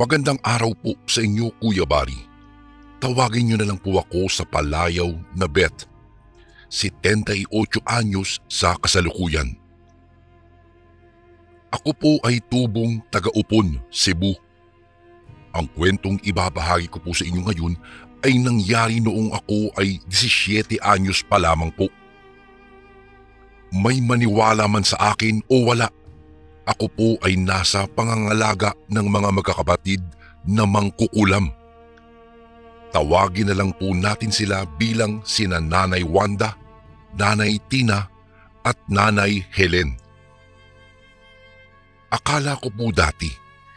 Magandang araw po sa inyo, Kuya Bari. Tawagin niyo na lang po ako sa palayaw na Beth, 78 anyos sa kasalukuyan. Ako po ay tubong taga-Upon, Cebu. Ang kwentong ibabahagi ko po sa inyo ngayon ay nangyari noong ako ay 17 anyos pa lamang po. May maniwala man sa akin o wala, ako po ay nasa pangangalaga ng mga magkakapatid na mangkukulam. Tawagin na lang po natin sila bilang sina Nanay Wanda, Nanay Tina at Nanay Helen. Akala ko po dati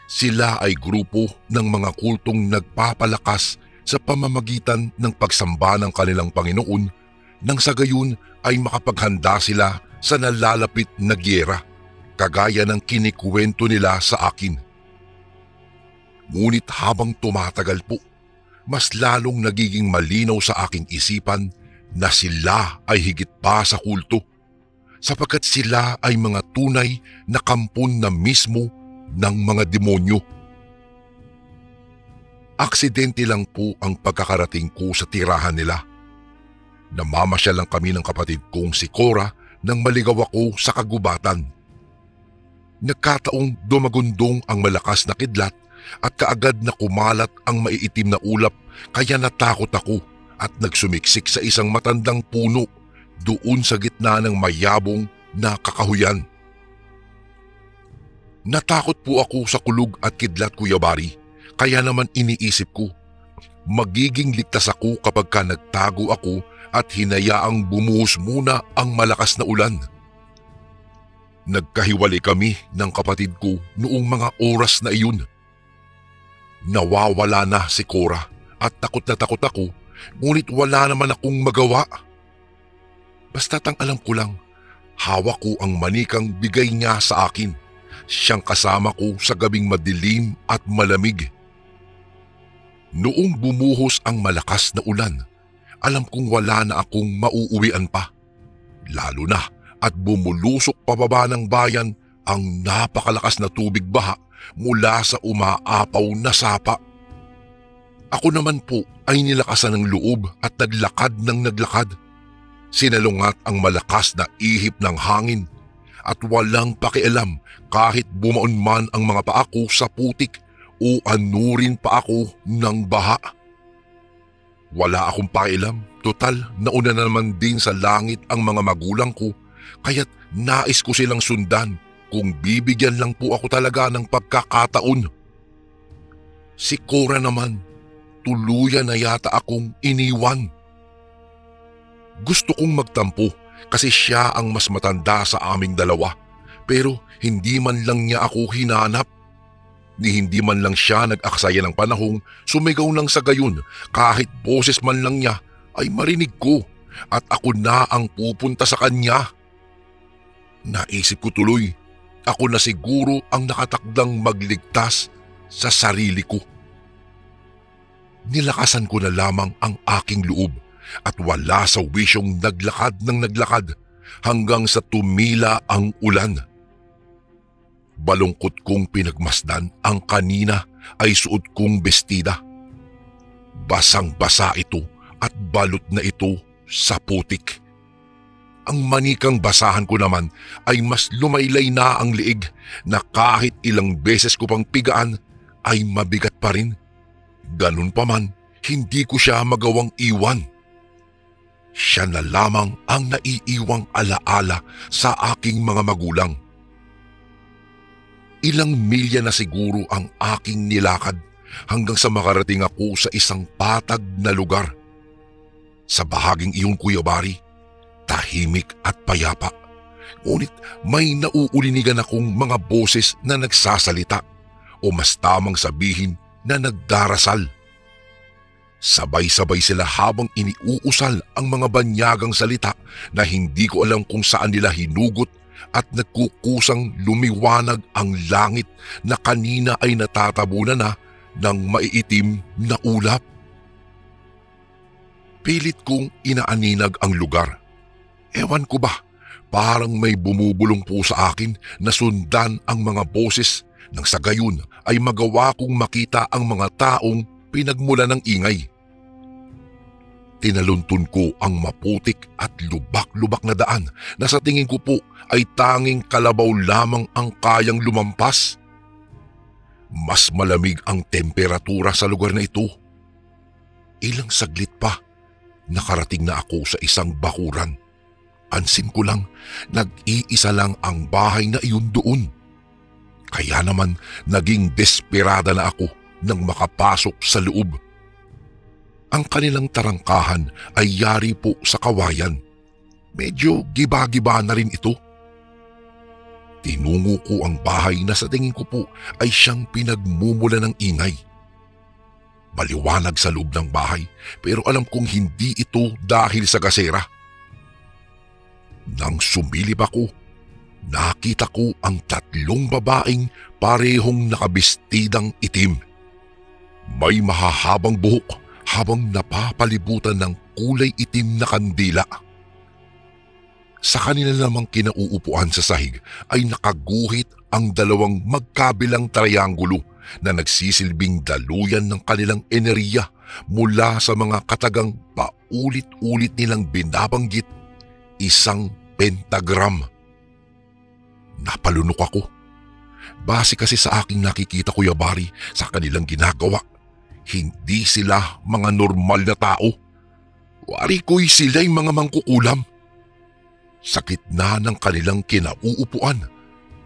sila ay grupo ng mga kultong nagpapalakas sa pamamagitan ng pagsamba ng kanilang Panginoon nang sa gayon ay makapaghanda sila sa nalalapit na gyera, kagaya ng kinikwento nila sa akin. Ngunit habang tumatagal po, mas lalong nagiging malinaw sa aking isipan na sila ay higit pa sa kulto, sapagkat sila ay mga tunay na kampon na mismo ng mga demonyo. Aksidente lang po ang pagkakarating ko sa tirahan nila. Namamasyal lang kami ng kapatid kong si Cora nang maligaw ako sa kagubatan. Nagkataong dumagundong ang malakas na kidlat at kaagad na kumalat ang maiitim na ulap, kaya natakot ako at nagsumiksik sa isang matandang puno doon sa gitna ng mayabong na kakahuyan. Natakot po ako sa kulog at kidlat, Kuya Bari, kaya naman iniisip ko, magiging ligtas ako kapag nagtago ako at hinayaang bumuhos muna ang malakas na ulan. Nagkahiwalay kami ng kapatid ko noong mga oras na iyon. Nawawala na si Cora at takot na takot ako, ngunit wala naman akong magawa. Basta't ang alam ko lang, hawak ko ang manikang bigay niya sa akin. Siyang kasama ko sa gabing madilim at malamig. Noong bumuhos ang malakas na ulan, alam kong wala na akong mauuwian pa. Lalo na at bumulusok pababa ng bayan ang napakalakas na tubig baha mula sa umaapaw na sapa. Ako naman po ay nilakasan ng loob at naglakad ng naglakad. Sinalungat ang malakas na ihip ng hangin at walang pakialam kahit bumaon man ang mga paa ko sa putik o anurin pa ako ng baha. Wala akong pakialam, total nauna na naman din sa langit ang mga magulang ko, kaya't nais ko silang sundan kung bibigyan lang po ako talaga ng pagkakataon. Si Cora naman, tuluyan na yata akong iniwan. Gusto kong magtampo kasi siya ang mas matanda sa aming dalawa, pero hindi man lang niya ako hinanap. Ni hindi man lang siya nag-aksaya ng panahong sumigaw ng sa gayon, kahit boses man lang niya ay marinig ko at ako na ang pupunta sa kanya. Naisip ko tuloy, ako na siguro ang nakatakdang magligtas sa sarili ko. Nilakasan ko na lamang ang aking loob at wala sa wisyong naglakad ng naglakad hanggang sa tumila ang ulan. Balungkot kong pinagmasdan ang kanina ay suot kong bestida. Basang-basa ito at balot na ito sa putik. Ang manikang basahan ko naman ay mas lumaylay na ang liig na kahit ilang beses ko pang pigaan ay mabigat pa rin. Ganun pa man, hindi ko siya magawang iwan. Siya na lamang ang naiiwang alaala sa aking mga magulang. Ilang milya na siguro ang aking nilakad hanggang sa makarating ako sa isang patag na lugar. Sa bahaging iyon, Kuya Bari, tahimik at payapa. Ngunit may nauulinigan akong mga boses na nagsasalita o mas tamang sabihin na nagdarasal. Sabay-sabay sila habang iniuusal ang mga banyagang salita na hindi ko alam kung saan nila hinugot at nagkukusang lumiwanag ang langit na kanina ay natatabunan na ng maiitim na ulap. Pilit kong inaaninag ang lugar. Ewan ko ba, parang may bumubulong po sa akin na sundan ang mga boses nang sa gayon ay magawa kong makita ang mga taong pinagmula ng ingay. Tinaluntun ko ang maputik at lubak-lubak na daan na sa tingin ko po ay tanging kalabaw lamang ang kayang lumampas. Mas malamig ang temperatura sa lugar na ito. Ilang saglit pa, nakarating na ako sa isang bakuran. Pansin ko lang, nag-iisa lang ang bahay na iyon doon. Kaya naman naging desperada na ako nang makapasok sa loob. Ang kanilang tarangkahan ay yari po sa kawayan. Medyo giba-giba na rin ito. Tinungo ko ang bahay na sa tingin ko po ay siyang pinagmumula ng ingay. Maliwanag sa loob ng bahay pero alam kong hindi ito dahil sa gasera. Nang sumilip ako, nakita ko ang 3 babaeng parehong nakabistidang itim. May mahahabang buhok habang napapalibutan ng kulay itim na kandila. Sa kanila namang kinauupuan sa sahig ay nakaguhit ang 2 magkabilang trianggulo na nagsisilbing daluyan ng kanilang enerhiya mula sa mga katagang paulit-ulit nilang binabanggit, 1 pentagram. Napalunok ako. Base kasi sa aking nakikita, Kuya Bari, sa kanilang ginagawa, hindi sila mga normal na tao. Wari ko'y sila'y mga mangkukulam. Sa gitna ng kanilang kinauupuan,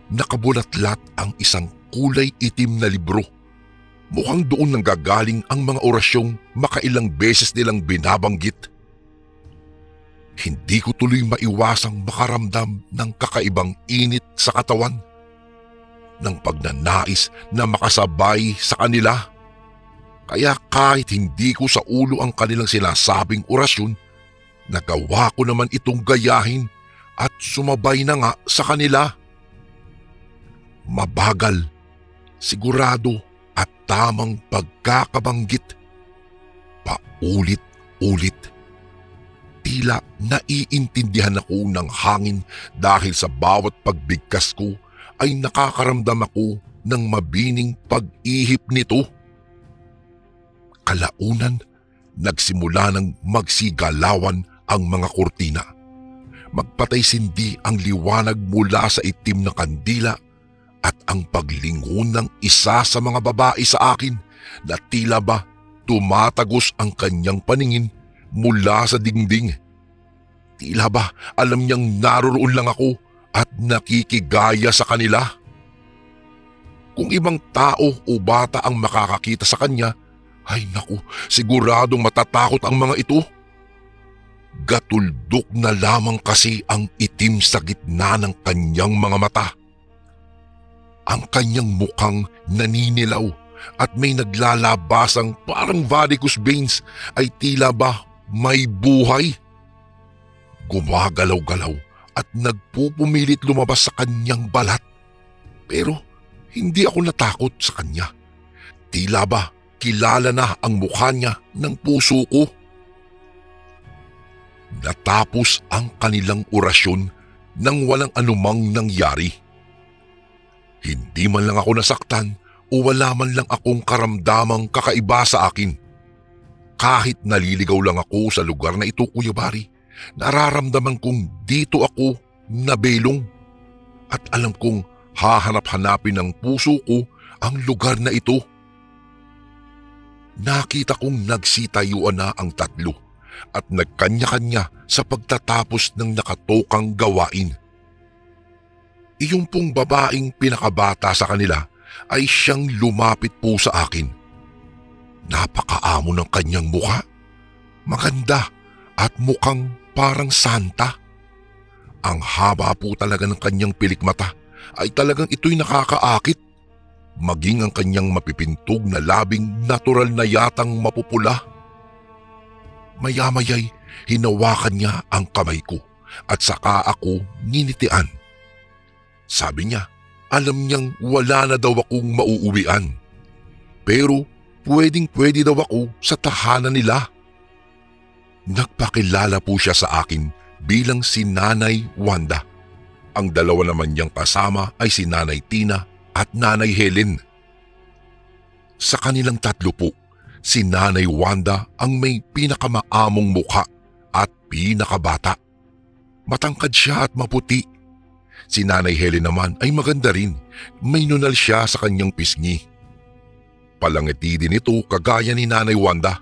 nakabulatlat ang isang kulay itim na libro. Mukhang doon nanggagaling ang mga orasyong makailang beses nilang binabanggit. Hindi ko tuloy maiwasang makaramdam ng kakaibang init sa katawan, ng pagnanais na makasabay sa kanila. Kaya kahit hindi ko sa ulo ang kanilang sinasabing orasyon, nagawa ko naman itong gayahin at sumabay na nga sa kanila. Mabagal, sigurado at tamang pagkakabanggit. Paulit-ulit. Tila naiintindihan ako ng hangin dahil sa bawat pagbigkas ko ay nakakaramdam ako ng mabining pag-ihip nito. Kalaunan, nagsimula ng magsigalawan ang mga kurtina. Magpatay-sindi ang liwanag mula sa itim na kandila at ang paglingon ng isa sa mga babae sa akin na tila ba tumatagos ang kanyang paningin mula sa dingding. Tila ba alam niyang naroroon lang ako at nakikigaya sa kanila. Kung ibang tao o bata ang makakakita sa kanya, ay naku, siguradong matatakot ang mga ito. Gatuldok na lamang kasi ang itim sa gitna ng kanyang mga mata. Ang kanyang mukhang naninilaw at may naglalabasang parang varicose veins ay tila ba may buhay. Gumagalaw-galaw at nagpupumilit lumabas sa kanyang balat. Pero hindi ako natakot sa kanya. Tila ba kilala na ang mukha niya ng puso ko. Natapos ang kanilang orasyon nang walang anumang nangyari. Hindi man lang ako nasaktan o wala man lang akong karamdamang kakaiba sa akin. Kahit naliligaw lang ako sa lugar na ito, Kuya Bari, nararamdaman kong dito ako nabelong. At alam kong hahanap-hanapin ng puso ko ang lugar na ito. Nakita kong nagsitayuan na ang 3 at nagkanya-kanya sa pagtatapos ng nakatokang gawain. Iyong pong babaeng pinakabata sa kanila ay siyang lumapit po sa akin. Napakaamo ng kanyang mukha. Maganda at mukhang parang santa. Ang haba po talaga ng kanyang pilikmata ay talagang ito'y nakakaakit. Maging ang kanyang mapipintog na labing natural na yatang mapupula. Maya-maya'y hinawakan niya ang kamay ko at saka ako ninitian. Sabi niya, alam niyang wala na daw akong mauuwian. Pero pwedeng-pwede daw ako sa tahanan nila. Nagpakilala po siya sa akin bilang si Nanay Wanda. Ang 2 naman niyang kasama ay si Nanay Tina at Nanay Helen. Sa kanilang tatlo po, si Nanay Wanda ang may pinakamaamong mukha at pinakabata. Matangkad siya at maputi. Si Nanay Helen naman ay maganda rin, may nunal siya sa kanyang pisngi. Palangiti din ito kagaya ni Nanay Wanda.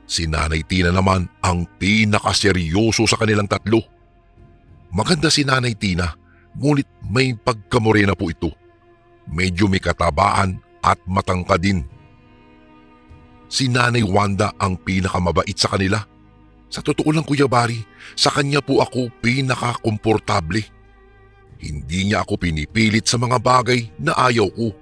Si Nanay Tina naman ang pinakaseryoso sa kanilang tatlo. Maganda si Nanay Tina, ngunit may pagkamorena po ito. Medyo may katabaan at matangkad din. Si Nanay Wanda ang pinakamabait sa kanila. Sa totoo lang Kuya Bari, sa kanya po ako pinakakomportable. Hindi niya ako pinipilit sa mga bagay na ayaw ko.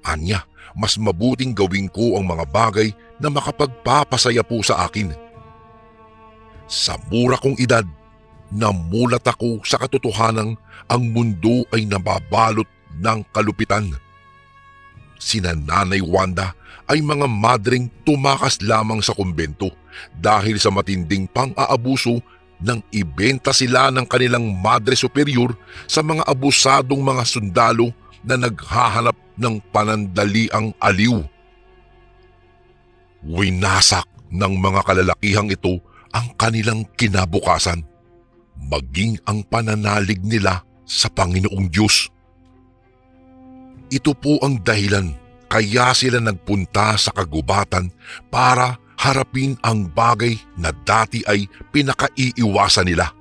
Anya, mas mabuting gawin ko ang mga bagay na makapagpapasaya po sa akin. Sa mura kong edad, namulat ako sa katotohanang ang mundo ay nababalot ng kalupitan. Sina Nanay Wanda ay mga madring tumakas lamang sa kumbento dahil sa matinding pang-aabuso nang ibenta sila ng kanilang madre superior sa mga abusadong mga sundalo na naghahanap ng panandaliang aliw. Winasak ng mga kalalakihang ito ang kanilang kinabukasan, maging ang pananalig nila sa Panginoong Diyos. Ito po ang dahilan kaya sila nagpunta sa kagubatan para harapin ang bagay na dati ay pinakaiiwasan nila,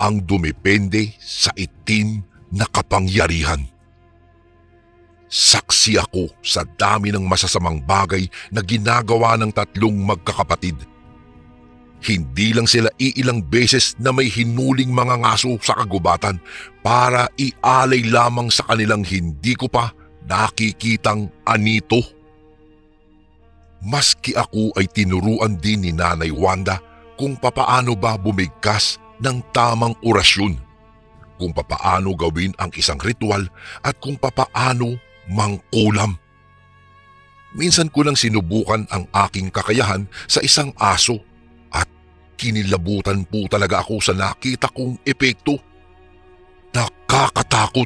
ang dumepende sa itim na kapangyarihan. Saksi ako sa dami ng masasamang bagay na ginagawa ng tatlong magkakapatid. Hindi lang sila iilang beses na may hinuling mga ngaso sa kagubatan para ialay lamang sa kanilang hindi ko pa nakikitang anito. Maski ako ay tinuruan din ni Nanay Wanda kung papaano ba bumigkas ng tamang orasyon, kung papaano gawin ang isang ritual at kung papaano mangkulam. Minsan ko lang sinubukan ang aking kakayahan sa isang aso at kinilabutan po talaga ako sa nakita kong epekto. Nakakatakot.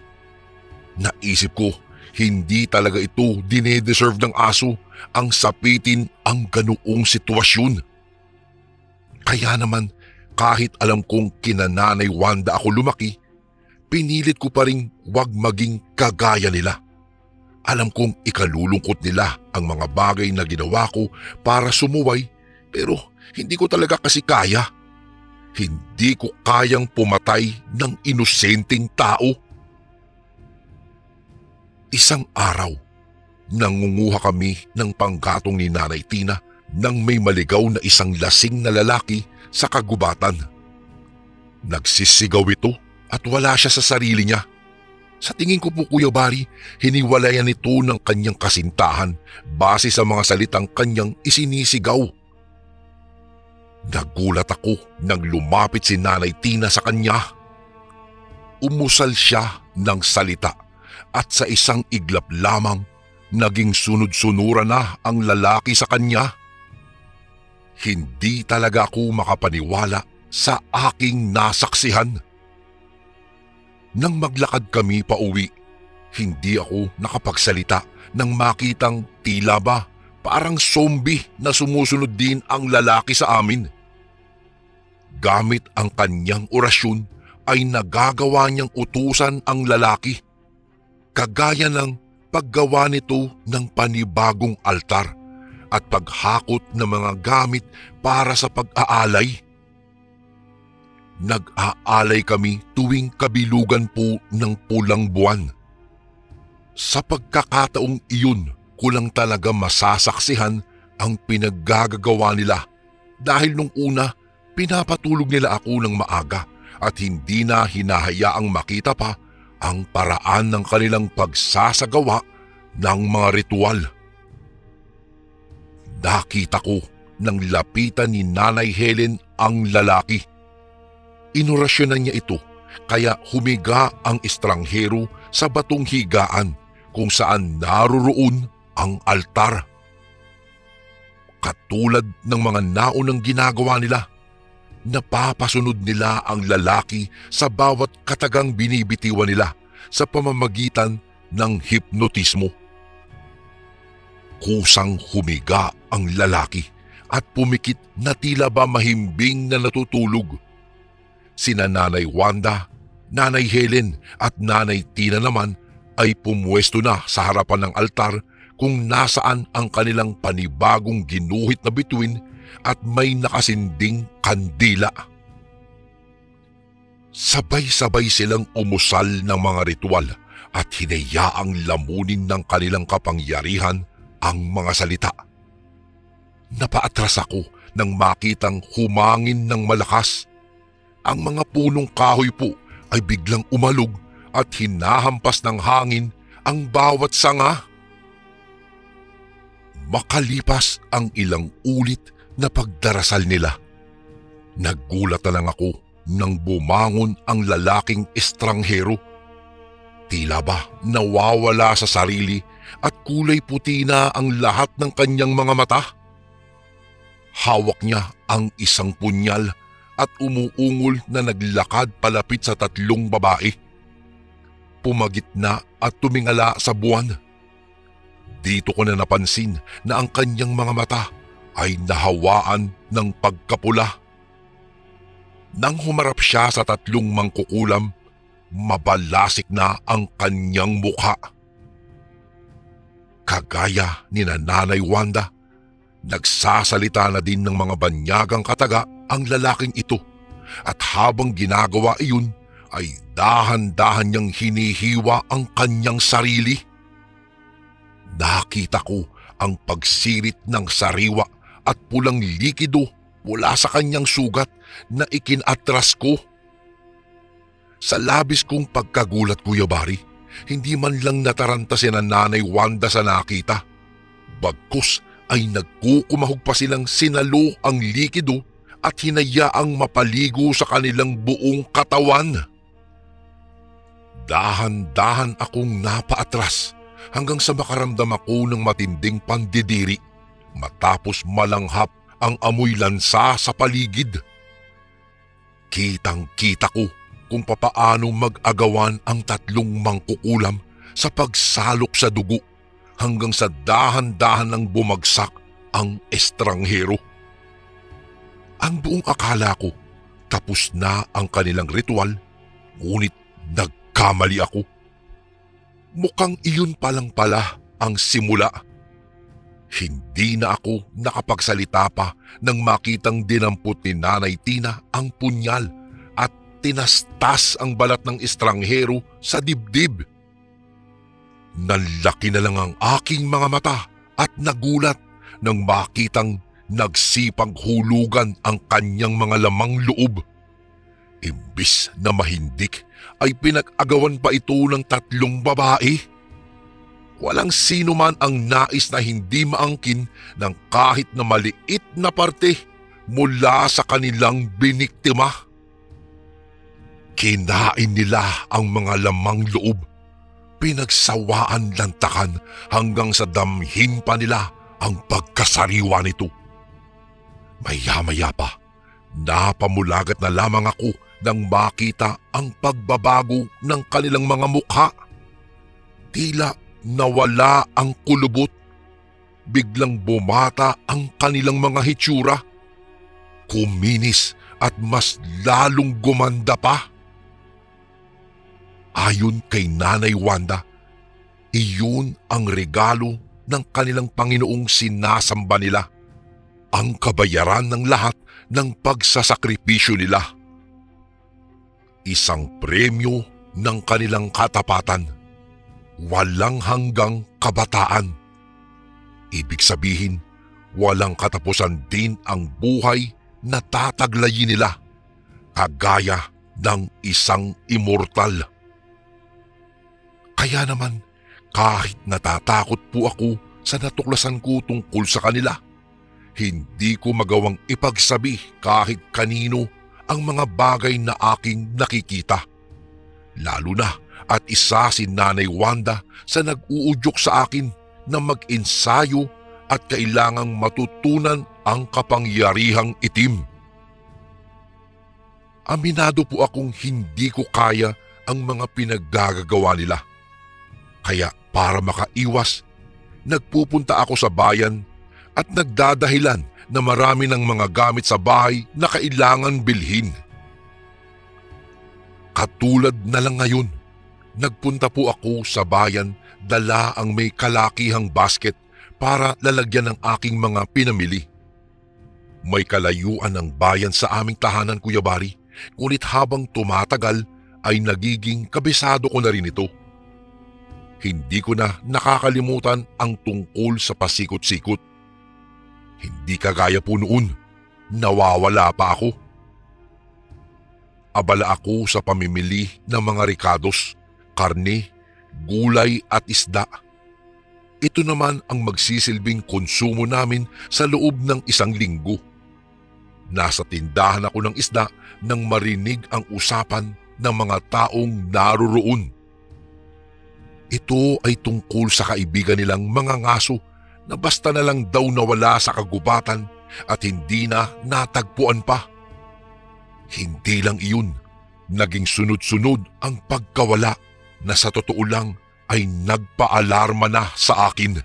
Naisip ko, hindi talaga ito dinedeserve ng aso ang sapitin ang ganoong sitwasyon. Kaya naman, kahit alam kong kina Nanay Wanda ako lumaki, pinilit ko pa rin wag maging kagaya nila. Alam kong ikalulungkot nila ang mga bagay na ginawa ko para sumuway, pero hindi ko talaga kasi kaya. Hindi ko kayang pumatay ng inosenteng tao. Isang araw, nangunguha kami ng panggatong ni Nanay Tina nang may maligaw na isang lasing na lalaki sa kagubatan. Nagsisigaw ito at wala siya sa sarili niya. Sa tingin ko po Kuya Bari, hiniwalayan ito ng kanyang kasintahan base sa mga salitang kanyang isinisigaw. Nagulat ako nang lumapit si Nanay Tina sa kanya. Umusal siya ng salita at sa isang iglap lamang naging sunod-sunura na ang lalaki sa kanya. Hindi talaga ako makapaniwala sa aking nasaksihan. Nang maglakad kami pauwi, hindi ako nakapagsalita nang makitang tila ba parang zombie na sumusunod din ang lalaki sa amin. Gamit ang kanyang orasyon ay nagagawa niyang utusan ang lalaki, kagaya ng paggawa nito ng panibagong altar at paghakot ng mga gamit para sa pag-aalay. Nag-aalay kami tuwing kabilugan po ng pulang buwan. Sa pagkakataong iyon, ko lang talaga masasaksihan ang pinaggagawa nila dahil nung una, pinapatulog nila ako ng maaga at hindi na hinahayaang makita pa ang paraan ng kanilang pagsasagawa ng mga ritual. Nakita ko nang lapitan ni Nanay Helen ang lalaki. Inorasyonan niya ito kaya humiga ang estranghero sa batong higaan kung saan naroroon ang altar. Katulad ng mga naunang ginagawa nila, napapasunod nila ang lalaki sa bawat katagang binibitiwan nila sa pamamagitan ng hipnotismo. Kusang humiga ang lalaki at pumikit na tila ba mahimbing na natutulog. Sina Nanay Wanda, Nanay Helen at Nanay Tina naman ay pumwesto na sa harapan ng altar kung nasaan ang kanilang panibagong ginuhit na bituin at may nakasinding kandila. Sabay-sabay silang umusal ng mga ritual at hinayaang lamunin ng kanilang kapangyarihan ang mga salita. Napaatras ako nang makitang humangin ng malakas. Ang mga punong kahoy po ay biglang umalog at hinahampas ng hangin ang bawat sanga. Makalipas ang ilang ulit na pagdarasal nila, naggulat na lang ako nang bumangon ang lalaking estranghero. Tila ba nawawala sa sarili at kulay puti na ang lahat ng kanyang mga mata. Hawak niya ang isang punyal at umuungol na naglakad palapit sa 3 babae. Pumagitna at tumingala sa buwan. Dito ko na napansin na ang kanyang mga mata ay nahawaan ng pagkapula. Nang humarap siya sa 3 mangkukulam, mabalasik na ang kanyang mukha. Kagaya ni Nanay Wanda, nagsasalita na din ng mga banyagang kataga ang lalaking ito at habang ginagawa iyon ay dahan-dahan niyang hinihiwa ang kanyang sarili. Nakita ko ang pagsirit ng sariwa at pulang likido mula sa kanyang sugat na ikinatras ko. Sa labis kong pagkagulat, Kuya Bari, hindi man lang nataranta si Nanay Wanda sa nakita. Bagkus ay nagkukumahog pa silang sinalo ang likido at hinayaang mapaligo sa kanilang buong katawan. Dahan-dahan akong napaatras hanggang sa makaramdam ako ng matinding pandidiri matapos malanghap ang amoy lansa sa paligid. Kitang-kita ko kung papaano mag-agawan ang 3 mangkukulam sa pagsalok sa dugo hanggang sa dahan-dahan ng bumagsak ang estranghero. Ang buong akala ko tapos na ang kanilang ritual, ngunit nagkamali ako. Mukhang iyon pa lang pala ang simula. Hindi na ako nakapagsalita pa nang makitang dinampot ni Nanay Tina ang punyal at tinastas ang balat ng estranghero sa dibdib. Nanlaki na lang ang aking mga mata at nagulat nang makitang nagsipang hulugan ang kanyang mga lamang loob. Imbis na mahindik ay pinag-agawan pa ito ng 3 babae. Walang sino man ang nais na hindi maangkin ng kahit na maliit na parte mula sa kanilang biniktima. Kinain nila ang mga lamang loob. Pinagsawaan lantakan hanggang sa damhin pa nila ang pagkasariwa nito. Maya-maya pa, napamulagat na lamang ako nang makita ang pagbabago ng kanilang mga mukha. Tila nawala ang kulubot. Biglang bumata ang kanilang mga hitsura. Kuminis at mas lalong gumanda pa. Ayon kay Nanay Wanda, iyon ang regalo ng kanilang Panginoong sinasamba nila, ang kabayaran ng lahat ng pagsasakripisyo nila. Isang premyo ng kanilang katapatan, walang hanggang kabataan. Ibig sabihin, walang katapusan din ang buhay na tataglayin nila, kagaya ng isang immortal. Kaya naman, kahit natatakot po ako sa natuklasan ko tungkol sa kanila, hindi ko magawang ipagsabi kahit kanino ang mga bagay na aking nakikita. Lalo na at isa si Nanay Wanda sa nag-uudyok sa akin na mag-ensayo at kailangang matutunan ang kapangyarihang itim. Aminado po akong hindi ko kaya ang mga pinaggagawa nila. Kaya para makaiwas, nagpupunta ako sa bayan at nagdadahilan na marami ng mga gamit sa bahay na kailangan bilhin. Katulad na lang ngayon, nagpunta po ako sa bayan, dala ang may kalakihang basket para lalagyan ng aking mga pinamili. May kalayuan ng bayan sa aming tahanan, Kuya Bari, ngunit habang tumatagal ay nagiging kabisado ko na rin ito. Hindi ko na nakakalimutan ang tungkol sa pasikot-sikot. Hindi kagaya po noon, nawawala pa ako. Abala ako sa pamimili ng mga rekados, karne, gulay at isda. Ito naman ang magsisilbing konsumo namin sa loob ng isang linggo. Nasa tindahan ako ng isda nang marinig ang usapan ng mga taong naroroon. Ito ay tungkol sa kaibigan nilang mga ngaso na basta na lang daw nawala sa kagubatan at hindi na natagpuan pa. Hindi lang iyon, naging sunod-sunod ang pagkawala na sa totoo lang ay nagpaalarma na sa akin.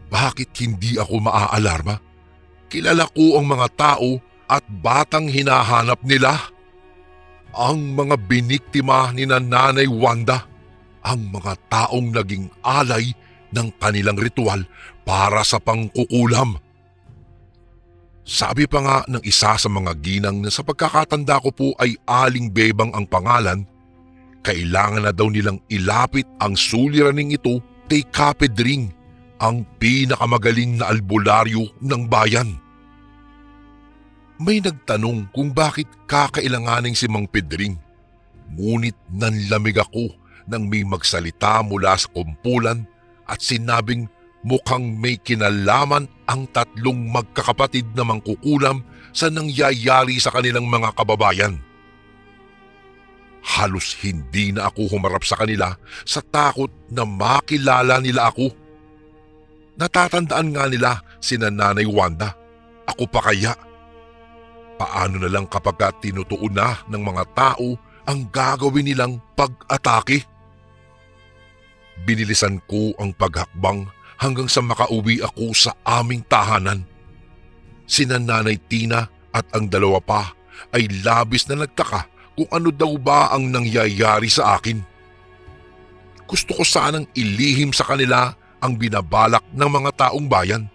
Bakit hindi ako maaalarma? Kilala ko ang mga tao at batang hinahanap nila. Ang mga biniktima ni Nanay Wanda, ang mga taong naging alay ng kanilang ritual para sa pangkukulam. Sabi pa nga ng isa sa mga ginang na sa pagkakatanda ko po ay Aling Bebang ang pangalan, kailangan na daw nilang ilapit ang suliraning ito kay Kapedring, ang pinakamagaling na albularyo ng bayan. May nagtanong kung bakit kakailanganing si Mang Pedring, ngunit nanlamig ako nang may magsalita mula sa kumpulan at sinabing mukhang may kinalaman ang tatlong magkakapatid na mangkukulam sa nangyayari sa kanilang mga kababayan. Halos hindi na ako humarap sa kanila sa takot na makilala nila ako. Natatandaan nga nila si Nanay Wanda. Ako pa kaya? Paano na lang kapag tinutuon na ng mga tao ang gagawin nilang pag-atake? Binilisan ko ang paghakbang hanggang sa makauwi ako sa aming tahanan. Si Nanay Tina at ang dalawa pa ay labis na nagtaka kung ano daw ba ang nangyayari sa akin. Gusto ko sanang ilihim sa kanila ang binabalak ng mga taong bayan,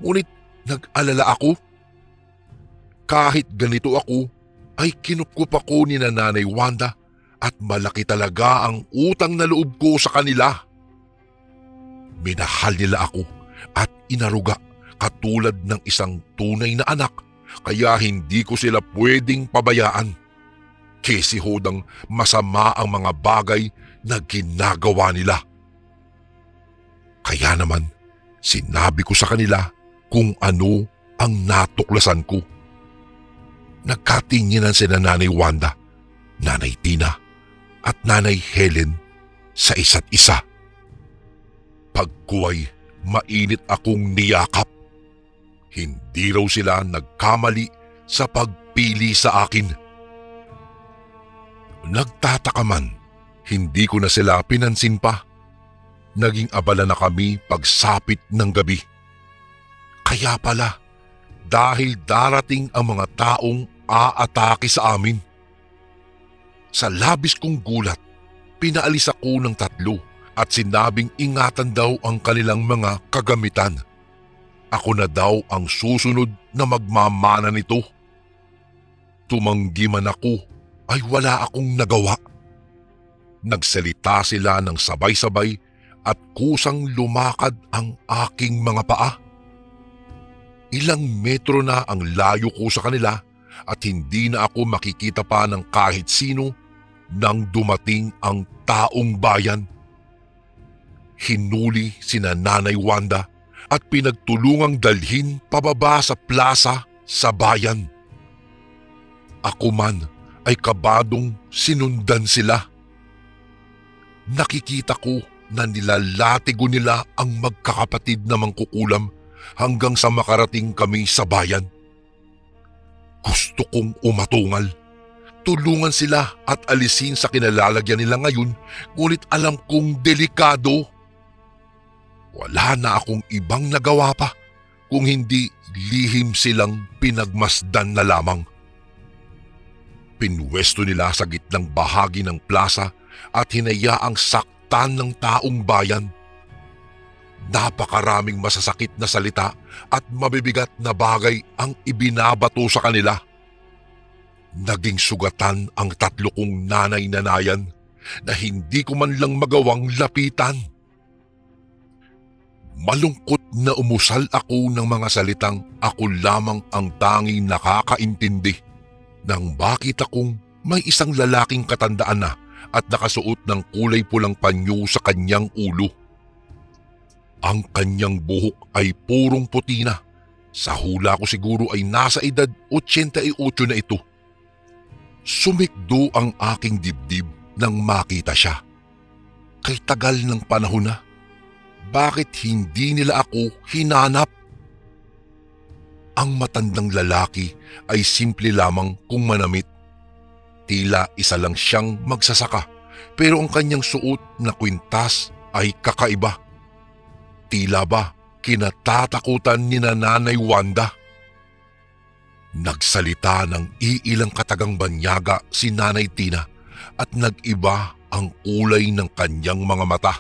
ngunit nag-alala ako. Kahit ganito ako, ay kinupkup ako ni Nanay Wanda at malaki talaga ang utang na loob ko sa kanila. Minahal nila ako at inaruga katulad ng isang tunay na anak, kaya hindi ko sila pwedeng pabayaan. Kasi hodang masama ang mga bagay na ginagawa nila. Kaya naman, sinabi ko sa kanila kung ano ang natuklasan ko. Nagkatinginan sina Nanay Wanda, Nanay Tina at Nanay Helen sa isa't isa. Pagkuway, mainit akong niyakap. Hindi raw sila nagkamali sa pagpili sa akin. Nagtataka man, hindi ko na sila pinansin pa. Naging abala na kami pagsapit ng gabi. Kaya pala, dahil darating ang mga taong aatake sa amin. Sa labis kong gulat, pinaalis ako ng tatlo at sinabing ingatan daw ang kanilang mga kagamitan. Ako na daw ang susunod na magmamana nito. Tumanggi man ako ay wala akong nagawa. Nagsalita sila ng sabay-sabay at kusang lumakad ang aking mga paa. Ilang metro na ang layo ko sa kanila at hindi na ako makikita pa ng kahit sino nang dumating ang taong bayan. Hinuli sina Nanay Wanda at pinagtulungang dalhin pababa sa plaza sa bayan. Ako man ay kabadong sinundan sila. Nakikita ko na nilalatigo nila ang magkakapatid na mangkukulam hanggang sa makarating kami sa bayan. Gusto kong umatungal, Tulungan sila at alisin sa kinalalagyan nila ngayon, ngunit alam kong delikado. Wala na akong ibang nagawa pa kung hindi lihim silang pinagmasdan na lamang. Pinwesto nila sa gitnang bahagi ng plaza at hinayaang saktan ng taong bayan. Napakaraming masasakit na salita at mabibigat na bagay ang ibinabato sa kanila. Naging sugatan ang 3 kong nanay-nanayan na hindi ko man lang magawang lapitan. Malungkot na umusal ako ng mga salitang ako lamang ang tanging nakakaintindi nang makita kong may isang lalaking katandaan na at nakasuot ng kulay pulang panyo sa kanyang ulo. Ang kanyang buhok ay purong puti na. Sa hula ko siguro ay nasa edad 88 na ito. Sumikdo ang aking dibdib nang makita siya. Kay tagal ng panahon na, bakit hindi nila ako hinanap? Ang matandang lalaki ay simple lamang kung manamit. Tila isa lang siyang magsasaka, pero ang kanyang suot na kwintas ay kakaiba. Tila ba kinatatakutan ni Nanay Wanda? Nagsalita ng iilang katagang banyaga si Nanay Tina at nag-iba ang kulay ng kanyang mga mata.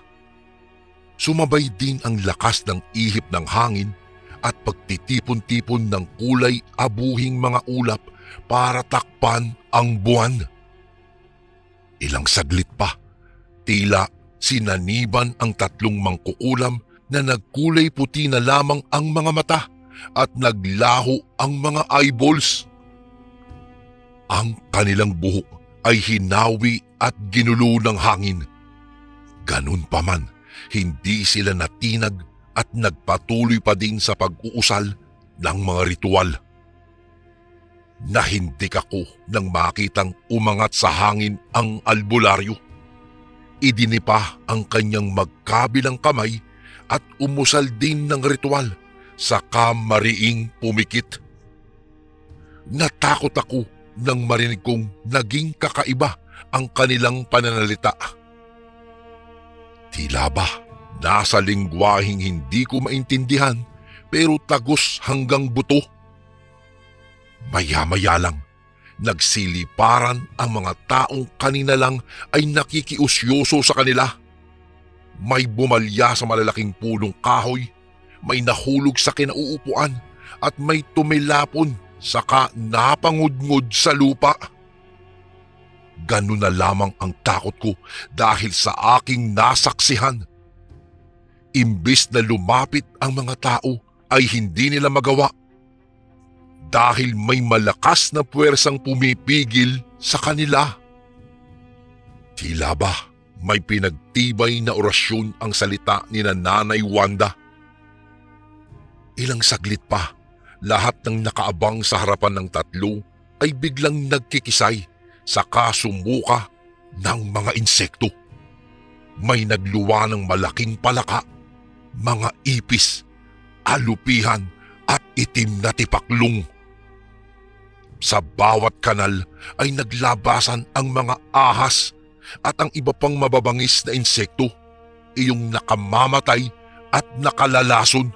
Sumabay din ang lakas ng ihip ng hangin at pagtitipon-tipon ng kulay abuhing mga ulap para takpan ang buwan. Ilang saglit pa, tila sinaniban ang 3 mangkukulam na nagkulay puti na lamang ang mga mata at naglaho ang mga eyeballs. Ang kanilang buhok ay hinawi at ginulo ng hangin. Ganun pa man, hindi sila natinag at nagpatuloy pa din sa pag-uusal ng mga ritual. Nahindik ako nang makitang umangat sa hangin ang albularyo. Idinipa ang kanyang magkabilang kamay at umusal din ng ritual, saka mariing pumikit. Natakot ako nang marinig kong naging kakaiba ang kanilang pananalita. Tila ba nasa lingwaheng hindi ko maintindihan pero tagos hanggang buto. Maya-maya lang, nagsiliparan ang mga taong kanina lang ay nakikiusyoso sa kanila. May bumalya sa malalaking punong kahoy, may nahulog sa kinauupuan at may tumilapon saka napangudngod sa lupa. Ganun na lamang ang takot ko dahil sa aking nasaksihan. Imbis na lumapit ang mga tao ay hindi nila magawa dahil may malakas na puwersang pumipigil sa kanila. Tila ba may pinagtibay na orasyon ang salita ni Nanay Wanda. Ilang saglit pa, lahat ng nakaabang sa harapan ng 3 ay biglang nagkikisay saka sumuka ng mga insekto. May nagluwa ng malaking palaka, mga ipis, alupihan at itim na tipaklong. Sa bawat kanal ay naglabasan ang mga ahas at ang iba pang mababangis na insekto, iyong nakamamatay at nakalalason.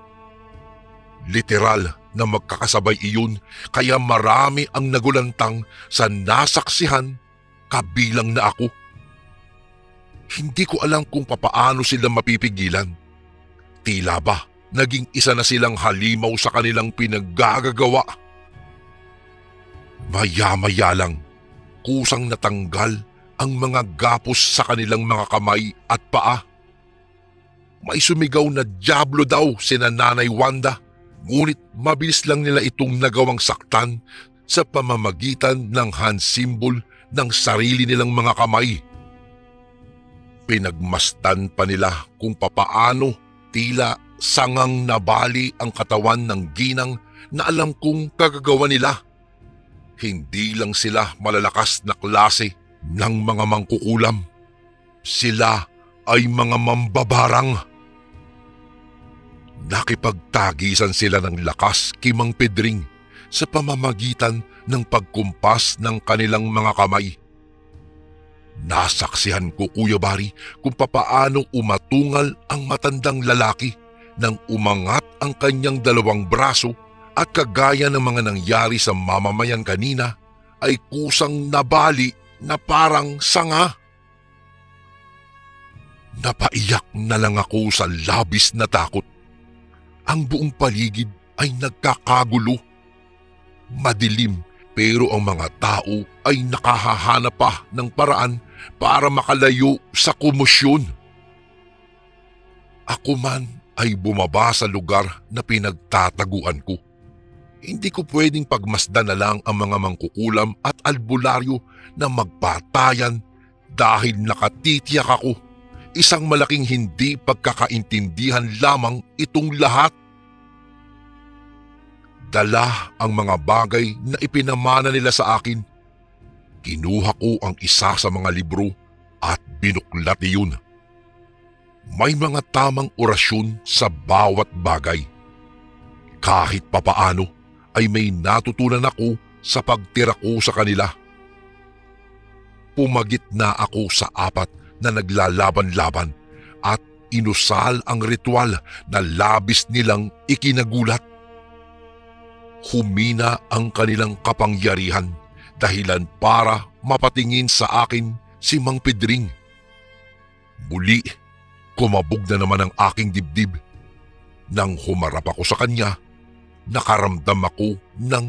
Literal na magkakasabay iyon kaya marami ang nagulantang sa nasaksihan kabilang na ako. Hindi ko alam kung papaano sila mapipigilan. Tila ba naging isa na silang halimaw sa kanilang pinaggagawa. Maya-maya lang, kusang natanggal ang mga gapos sa kanilang mga kamay at paa. May sumigaw na dyablo daw si Nanay Wanda, ngunit mabilis lang nila itong nagawang saktan sa pamamagitan ng hand symbol ng sarili nilang mga kamay. Pinagmasdan pa nila kung papaano tila sangang nabali ang katawan ng ginang na alam kong kagagawa nila. Hindi lang sila malalakas na klase ng mga mangkukulam. Sila ay mga mambabarang. Nakipagtagisan sila ng lakas kay Mang Pedring, sa pamamagitan ng pagkumpas ng kanilang mga kamay. Nasaksihan ko, Kuya Bari, kung papaano umatungal ang matandang lalaki nang umangat ang kanyang dalawang braso at kagaya ng mga nangyari sa mamamayan kanina ay kusang nabali na parang sanga. Napaiyak na lang ako sa labis na takot. Ang buong paligid ay nagkakagulo. Madilim pero ang mga tao ay nakahahanap pa ng paraan para makalayo sa komosyon. Ako man ay bumaba sa lugar na pinagtataguan ko. Hindi ko pwedeng pagmasdan na lang ang mga mangkukulam at albularyo na magpatayan dahil nakatitiyak ako. Isang malaking hindi pagkakaintindihan lamang itong lahat. Dala ang mga bagay na ipinamana nila sa akin. Kinuha ko ang isa sa mga libro at binuklat iyon. May mga tamang orasyon sa bawat bagay. Kahit papaano ay may natutunan ako sa pagtira ko sa kanila. Pumagit na ako sa apat na naglalaban-laban at inusal ang ritual na labis nilang ikinagulat. Humina ang kanilang kapangyarihan dahilan para mapatingin sa akin si Mang Pedring. Muli, kumabog na naman ang aking dibdib. Nang humarap ako sa kanya, nakaramdam ako ng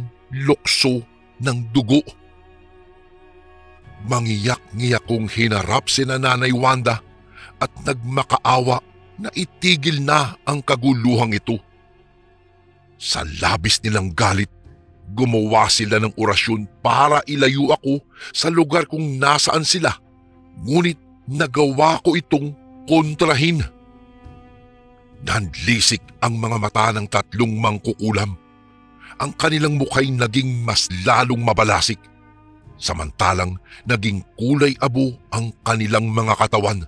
lukso ng dugo. Mangiyak-ngiyak kong hinarap si Nanay Wanda at nagmakaawa na itigil na ang kaguluhang ito. Sa labis nilang galit, gumawa sila ng orasyon para ilayo ako sa lugar kung nasaan sila. Ngunit nagawa ko itong kontrahin. Nanlisik ang mga mata ng tatlong mangkukulam. Ang kanilang mukha'y naging mas lalong mabalasik. Samantalang naging kulay abo ang kanilang mga katawan.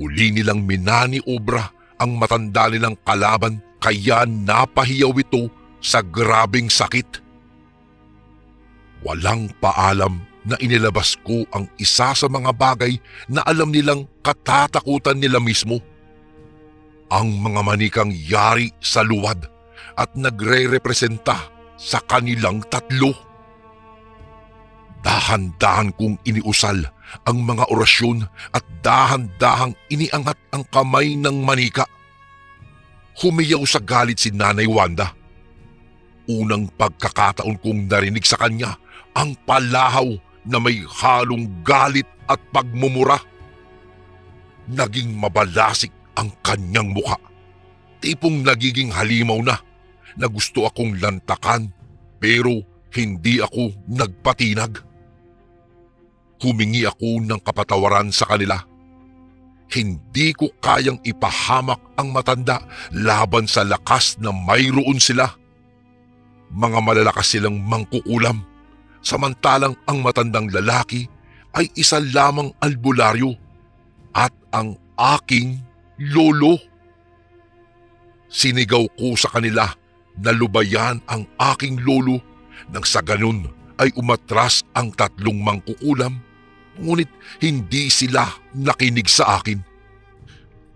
Muli nilang minaniobra ang matanda nilang kalaban kaya napahiyaw ito sa grabing sakit. Walang paalam na inilabas ko ang isa sa mga bagay na alam nilang katatakutan nila mismo. Ang mga manikang yari sa luwad at nagre-representa sa kanilang tatlo. Dahan-dahan kong iniusal ang mga orasyon at dahan-dahang iniangat ang kamay ng manika. Humiyaw sa galit si Nanay Wanda. Unang pagkakataon kong narinig sa kanya ang palahaw na may halong galit at pagmumura. Naging mabalasik ang kanyang mukha. Tipong nagiging halimaw na gusto akong lantakan pero hindi ako nagpatinag. Humingi ako ng kapatawaran sa kanila. Hindi ko kayang ipahamak ang matanda laban sa lakas na mayroon sila. Mga malalakas silang mangkukulam, samantalang ang matandang lalaki ay isa lamang albularyo at ang aking lolo. Sinigaw ko sa kanila na lubayan ang aking lolo nang sa ganun ay umatras ang tatlong mangkukulam, ngunit hindi sila nakinig sa akin.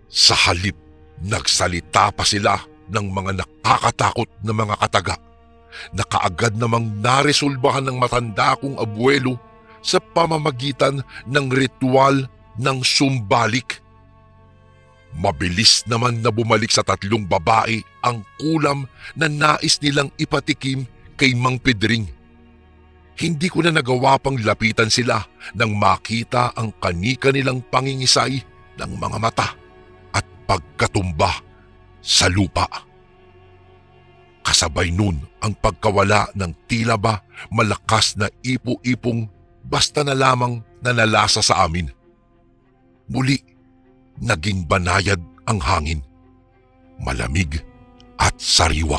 Sa halip, nagsalita pa sila ng mga nakakatakot na mga kataga na kaagad namang naresolbahan ng matanda kong abuelo sa pamamagitan ng ritual ng sumbalik. Mabilis naman na bumalik sa tatlong babae ang kulam na nais nilang ipatikim kay Mang Pedring. Hindi ko na nagawa pang lapitan sila nang makita ang kani-kanilang pangingisay ng mga mata at pagkatumba sa lupa. Kasabay nun ang pagkawala ng tila ba malakas na ipo-ipong basta na lamang nanalasa sa amin. Muli, naging banayad ang hangin, malamig at sariwa.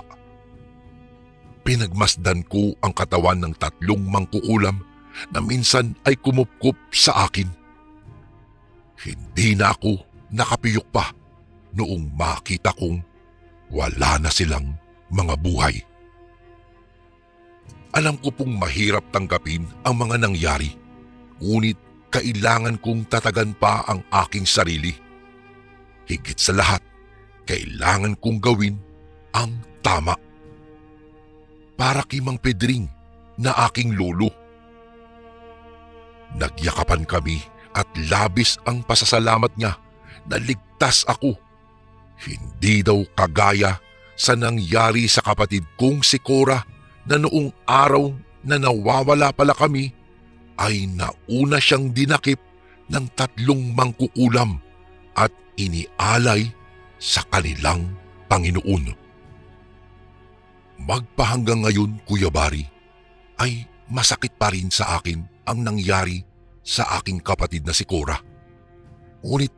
Pinagmasdan ko ang katawan ng tatlong mangkukulam na minsan ay kumupkup sa akin. Hindi na ako nakapiyok pa noong makita kong wala na silang mga buhay. Alam ko pong mahirap tanggapin ang mga nangyari, ngunit kailangan kong tatagan pa ang aking sarili. Higit sa lahat, kailangan kong gawin ang tama. Para kay Mang Pedring na aking lolo. Nagyakapan kami at labis ang pasasalamat niya na ligtas ako. Hindi daw kagaya sa nangyari sa kapatid kong si Cora na noong araw na nawawala pala kami ay nauna siyang dinakip ng 3 mangkukulam at inialay sa kanilang Panginoon. Magpahanggang ngayon, Kuya Bari, ay masakit pa rin sa akin ang nangyari sa aking kapatid na si Cora. Ngunit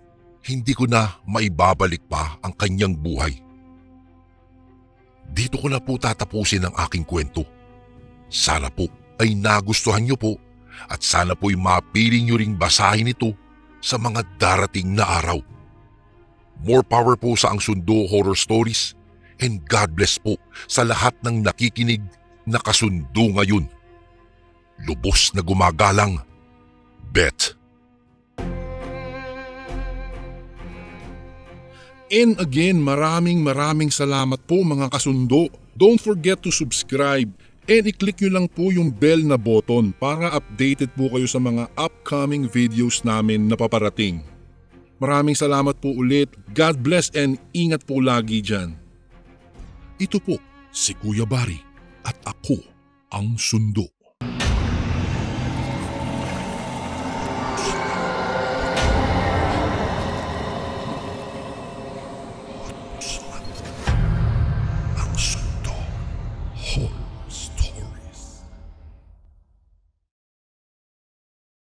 hindi ko na maibabalik pa ang kanyang buhay. Dito ko na po tatapusin ang aking kwento. Sana po ay nagustuhan niyo po at sana po'y mapili niyo ring basahin ito sa mga darating na araw. More power po sa Ang Sundo Horror Stories and God bless po sa lahat ng nakikinig na kasundo ngayon. Lubos na gumagalang, Bet. And again, maraming salamat po mga kasundo. Don't forget to subscribe and i-click nyo lang po yung bell na button para updated po kayo sa mga upcoming videos namin na paparating. Maraming salamat po ulit. God bless and ingat po lagi dyan. Ito po si Kuya Bari at ako ang Sundo.